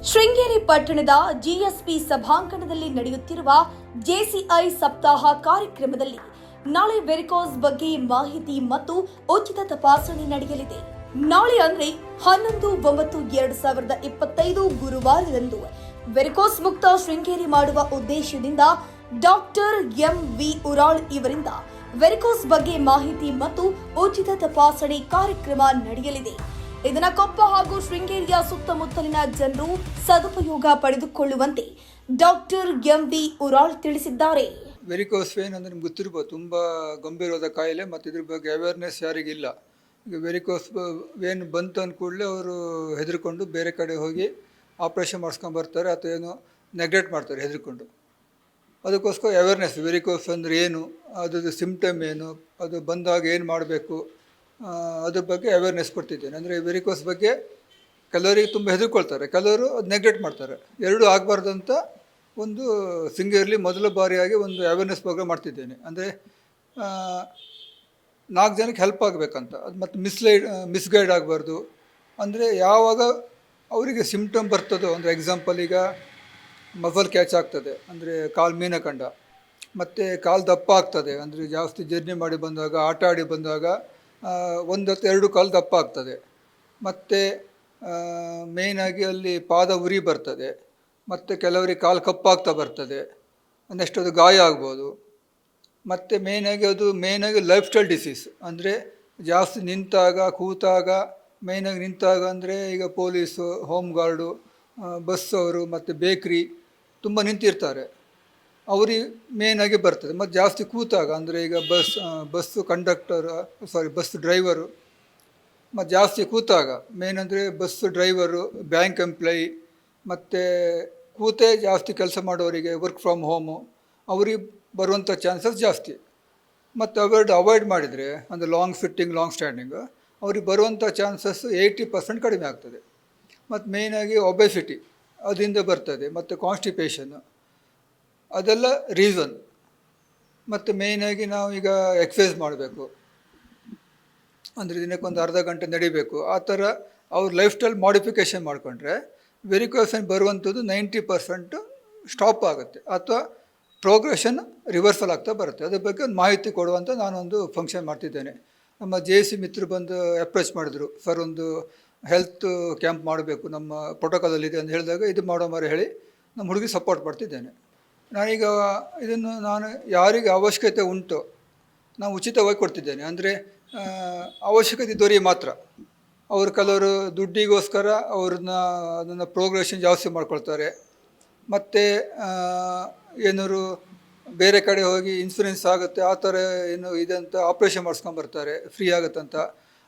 ಶೃಂಗೇರಿ ಪಟ್ಟಣದ ಜಿಎಸ್ಪಿ ಸಭಾಂಗಣದಲ್ಲಿ ನಡೆಯುತ್ತಿರುವ ಜೆಸಿಐ ಸಪ್ತಾಹ ಕಾರ್ಯಕ್ರಮದಲ್ಲಿ ನಾಳೆ ವೆರಿಕೋಸ್ ಬಗ್ಗೆ ಮಾಹಿತಿ ಮತ್ತು ಉಚಿತ ತಪಾಸಣೆ ನಡೆಯಲಿದೆ. ನಾಳೆ ಅಂದ್ರೆ 11/9/2025 ಗುರುವಾರದಂದು ವೆರಿಕೋಸ್ ಮುಕ್ತ ಶೃಂಗೇರಿ ಮಾಡುವ ಉದ್ದೇಶದಿಂದ ಡಾಕ್ಟರ್ ಎಂ.ವಿ. ಉರಾಳ್ ಇವರಿಂದ ವೆರಿಕೋಸ್ ಬಗ್ಗೆ ಮಾಹಿತಿ ಮತ್ತು ಉಚಿತ ತಪಾಸಣೆ ಕಾರ್ಯಕ್ರಮ ನಡೆಯಲಿದೆ. ಇದನ್ನ ಕೊಪ್ಪ ಹಾಗೂ ಶೃಂಗೇರಿಯ ಸುತ್ತಮುತ್ತಲಿನ ಜನರು ಸದುಪಯೋಗ ಪಡೆದುಕೊಳ್ಳುವಂತೆ ಡಾಕ್ಟರ್ ಎಂ.ವಿ. ಉರಾಳ್ ತಿಳಿಸಿದ್ದಾರೆ. ವೆರಿಕೋಸ್ ವೇನ್ ಅಂದರೆ ನಿಮ್ಗೆ ಗೊತ್ತಿರ್ಬೋದು, ತುಂಬ ಗಂಭೀರವಾದ ಕಾಯಿಲೆ ಮತ್ತು ಇದ್ರ ಬಗ್ಗೆ ಅವೇರ್ನೆಸ್ ಯಾರಿಗಿಲ್ಲ. ಈಗ ವೆರಿಕೋಸ್ ವೇನ್ ಬಂತು ಅಂದ ಕೂಡಲೇ ಅವರು ಹೆದರ್ಕೊಂಡು ಬೇರೆ ಕಡೆ ಹೋಗಿ ಆಪ್ರೇಷನ್ ಮಾಡಿಸ್ಕೊಂಡು ಬರ್ತಾರೆ ಅಥವಾ ಏನು ನೆಗ್ಲೆಕ್ಟ್ ಮಾಡ್ತಾರೆ ಹೆದರ್ಕೊಂಡು. ಅದಕ್ಕೋಸ್ಕರ ಅವೇರ್ನೆಸ್, ವೆರಿಕೋಸ್ ಅಂದರೆ ಏನು, ಅದ್ರದ್ದು ಸಿಮ್ಟಮ್ ಏನು, ಅದು ಬಂದಾಗ ಏನು ಮಾಡಬೇಕು, ಅದ್ರ ಬಗ್ಗೆ ಅವೇರ್ನೆಸ್ ಕೊಡ್ತಿದ್ದೇನೆ. ಅಂದರೆ ವೆರಿಕೋಸ್ ಬಗ್ಗೆ ಕೆಲವರಿಗೆ ತುಂಬ ಹೆದರ್ಕೊಳ್ತಾರೆ, ಕೆಲವರು ಅದು ನೆಗ್ಲೆಕ್ಟ್ ಮಾಡ್ತಾರೆ. ಎರಡೂ ಆಗಬಾರ್ದು ಅಂತ ಒಂದು ಶೃಂಗೇರಿಯಲ್ಲಿ ಮೊದಲ ಬಾರಿಯಾಗಿ ಒಂದು ಅವೇರ್ನೆಸ್ ಪ್ರೋಗ್ರಾಮ್ ಮಾಡ್ತಿದ್ದೇನೆ. ಅಂದರೆ 4 ಜನಕ್ಕೆ ಹೆಲ್ಪ್ ಆಗಬೇಕಂತ. ಅದು ಮತ್ತು ಮಿಸ್ಗೈಡ್ ಆಗಬಾರ್ದು. ಅಂದರೆ ಯಾವಾಗ ಅವರಿಗೆ ಸಿಮ್ಟಮ್ ಬರ್ತದೋ, ಅಂದರೆ ಎಕ್ಸಾಂಪಲ್ ಈಗ ಮಸಲ್ ಕ್ಯಾಚ್ ಆಗ್ತದೆ, ಅಂದರೆ ಕಾಲು ಮೀನಕಂಡ, ಮತ್ತು ಕಾಲು ದಪ್ಪ ಆಗ್ತದೆ, ಅಂದರೆ ಜಾಸ್ತಿ ಜರ್ನಿ ಮಾಡಿ ಬಂದಾಗ, ಆಟ ಆಡಿ ಬಂದಾಗ 1 ಅಥವಾ 2 ಕಾಲು ದಪ್ಪ ಆಗ್ತದೆ. ಮತ್ತು ಮೇಯ್ನಾಗಿ ಅಲ್ಲಿ ಪಾದ ಉರಿ ಬರ್ತದೆ, ಮತ್ತು ಕೆಲವರಿಗೆ ಕಾಲು ಕಪ್ಪಾಗ್ತಾ ಬರ್ತದೆ, ನೆಕ್ಸ್ಟ್ ಅದು ಗಾಯ ಆಗ್ಬೋದು. ಮತ್ತು ಮೇಯ್ನಾಗಿ ಲೈಫ್ ಸ್ಟೈಲ್ ಡಿಸೀಸ್, ಅಂದರೆ ಜಾಸ್ತಿ ನಿಂತಾಗ, ಕೂತಾಗ, ಮೇಯ್ನಾಗಿ ನಿಂತಾಗ ಅಂದರೆ ಈಗ ಪೊಲೀಸು, ಹೋಮ್ ಗಾರ್ಡು, ಬಸ್ಸವರು ಮತ್ತು ಬೇಕ್ರಿ ತುಂಬ ನಿಂತಿರ್ತಾರೆ, ಅವ್ರಿಗೆ ಮೇಯ್ನಾಗಿ ಬರ್ತದೆ. ಮತ್ತು ಜಾಸ್ತಿ ಕೂತಾಗ ಅಂದರೆ ಈಗ ಬಸ್ ಡ್ರೈವರು ಮತ್ತು ಜಾಸ್ತಿ ಕೂತಾಗ ಮೇನ್ ಅಂದರೆ ಬಸ್ ಡ್ರೈವರು, ಬ್ಯಾಂಕ್ ಎಂಪ್ಲಾಯಿ ಮತ್ತು ಕೂತೇ ಜಾಸ್ತಿ ಕೆಲಸ ಮಾಡೋರಿಗೆ, ವರ್ಕ್ ಫ್ರಮ್ ಹೋಮು, ಅವ್ರಿಗೆ ಬರುವಂಥ ಚಾನ್ಸಸ್ ಜಾಸ್ತಿ. ಮತ್ತು ಅವಾಯ್ಡ್ ಮಾಡಿದರೆ ಅಂದರೆ ಲಾಂಗ್ ಸಿಟ್ಟಿಂಗ್, ಲಾಂಗ್ ಸ್ಟ್ಯಾಂಡಿಂಗು, ಅವ್ರಿಗೆ ಬರುವಂಥ ಚಾನ್ಸಸ್ 80% ಕಡಿಮೆ ಆಗ್ತದೆ. ಮತ್ತು ಮೇಯ್ನಾಗಿ ಒಬೆಸಿಟಿ ಅದರಿಂದ ಬರ್ತದೆ, ಮತ್ತು ಕಾನ್ಸ್ಟಿಪೇಷನ್ನು, ಅದೆಲ್ಲ ರೀಸನ್. ಮತ್ತು ಮೇಯ್ನಾಗಿ ನಾವು ಈಗ ಎಕ್ಸಸೈಸ್ ಮಾಡಬೇಕು, ಅಂದರೆ ದಿನಕ್ಕೊಂದು ಅರ್ಧ ಗಂಟೆ ನಡಿಬೇಕು. ಆ ಥರ ಅವ್ರ ಲೈಫ್ ಸ್ಟೈಲ್ ಮಾಡಿಫಿಕೇಷನ್ ಮಾಡಿಕೊಂಡ್ರೆ ವೆರಿಕೋಸ್ ಬರುವಂಥದ್ದು 90% ಸ್ಟಾಪ್ ಆಗುತ್ತೆ, ಅಥವಾ ಪ್ರೋಗ್ರೆಷನ್ ರಿವರ್ಸಲ್ ಆಗ್ತಾ ಬರುತ್ತೆ. ಅದ್ರ ಬಗ್ಗೆ ಒಂದು ಮಾಹಿತಿ ಕೊಡುವಂಥ ನಾನೊಂದು ಫಂಕ್ಷನ್ ಮಾಡ್ತಿದ್ದೇನೆ. ನಮ್ಮ JC ಮಿತ್ರರು ಬಂದು ಅಪ್ರೋಚ್ ಮಾಡಿದ್ರು, ಸರ್ ಒಂದು ಹೆಲ್ತ್ ಕ್ಯಾಂಪ್ ಮಾಡಬೇಕು, ನಮ್ಮ ಪ್ರೋಟೋಕಾಲಲ್ಲಿದೆ ಅಂತ ಹೇಳಿದಾಗ ಇದು ಮಾಡೋ ಮಾರು ಹೇಳಿ ನಮ್ಮ ಹುಡುಗಿ ಸಪೋರ್ಟ್ ಮಾಡ್ತಿದ್ದೇನೆ. ನಾನೀಗ ಇದನ್ನು ಯಾರಿಗೆ ಅವಶ್ಯಕತೆ ಉಂಟು ನಾವು ಉಚಿತವಾಗಿ ಕೊಡ್ತಿದ್ದೇನೆ. ಅಂದರೆ ಅವಶ್ಯಕತೆ ಇದ್ದವರಿಗೆ ಮಾತ್ರ. ಅವರು ಕೆಲವರು ದುಡ್ಡಿಗೋಸ್ಕರ ಅದನ್ನು ಪ್ರೋಗ್ರೆಷನ್ ಜಾಸ್ತಿ ಮಾಡ್ಕೊಳ್ತಾರೆ, ಮತ್ತು ಏನಾದ್ರು ಬೇರೆ ಕಡೆ ಹೋಗಿ ಇನ್ಸೂರೆನ್ಸ್ ಆಗುತ್ತೆ ಆ ಥರ ಏನು ಇದೆ ಅಂತ ಆಪ್ರೇಷನ್ ಮಾಡಿಸ್ಕೊಂಬರ್ತಾರೆ, ಫ್ರೀ ಆಗುತ್ತಂತ.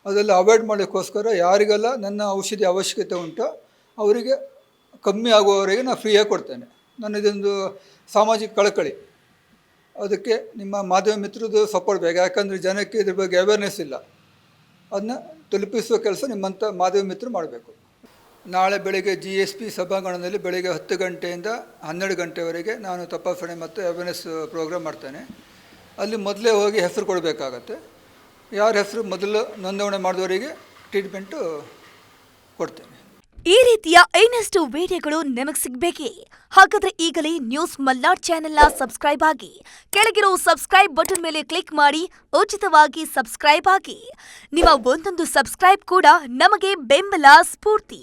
ಅದೆಲ್ಲ ಅವಾಯ್ಡ್ ಮಾಡೋಕ್ಕೋಸ್ಕರ ಯಾರಿಗೆಲ್ಲ ನನ್ನ ಔಷಧಿ ಅವಶ್ಯಕತೆ ಉಂಟು ಅವರಿಗೆ ಕಮ್ಮಿ ಆಗುವವರೆಗೆ ನಾನು ಫ್ರೀಯಾಗಿ ಕೊಡ್ತೇನೆ. ಇದೊಂದು ಸಾಮಾಜಿಕ ಕಳಕಳಿ. ಅದಕ್ಕೆ ನಿಮ್ಮ ಮಾಧ್ಯಮ ಮಿತ್ರದ್ದು ಸಪೋರ್ಟ್ ಬೇಕು, ಯಾಕಂದರೆ ಜನಕ್ಕೆ ಇದ್ರ ಬಗ್ಗೆ ಅವೇರ್ನೆಸ್ ಇಲ್ಲ. ಅದನ್ನ ತಲುಪಿಸುವ ಕೆಲಸ ನಿಮ್ಮಂಥ ಮಾಧ್ಯಮ ಮಿತ್ರರು ಮಾಡಬೇಕು. ನಾಳೆ ಬೆಳಗ್ಗೆ GSP ಸಭಾಂಗಣದಲ್ಲಿ ಬೆಳಗ್ಗೆ 10 ಗಂಟೆಯಿಂದ 12 ಗಂಟೆವರೆಗೆ ನಾನು ತಪಾಸಣೆ ಮತ್ತು ಅವೇರ್ನೆಸ್ ಪ್ರೋಗ್ರಾಮ್ ಮಾಡ್ತೇನೆ. ಅಲ್ಲಿ ಮೊದಲೇ ಹೋಗಿ ಹೆಸರು ಕೊಡಬೇಕಾಗತ್ತೆ. ಯಾರ ಹೆಸರು ಮೊದಲು ನೋಂದಣಿ ಮಾಡಿದವರಿಗೆ ಟ್ರೀಟ್ಮೆಂಟು ಕೊಡ್ತೇನೆ. ಈ ರೀತಿಯ ಇನ್ನಷ್ಟು ವಿಡಿಯೋಗಳು ನಿಮಗೆ ಸಿಗಬೇಕೇ? ಹಾಗಾದ್ರೆ ಈಗಲೇ ನ್ಯೂಸ್ ಮಲ್ನಾಡ್ ಚಾನೆಲ್ನ ಸಬ್ಸ್ಕ್ರೈಬ್ ಆಗಿ, ಕೆಳಗಿರೋ ಸಬ್ಸ್ಕ್ರೈಬ್ ಬಟನ್ ಮೇಲೆ ಕ್ಲಿಕ್ ಮಾಡಿ ಉಚಿತವಾಗಿ ಸಬ್ಸ್ಕ್ರೈಬ್ ಆಗಿ. ನಿಮ್ಮ ಒಂದೊಂದು ಸಬ್ಸ್ಕ್ರೈಬ್ ಕೂಡ ನಮಗೆ ಬೆಂಬಲ, ಸ್ಫೂರ್ತಿ.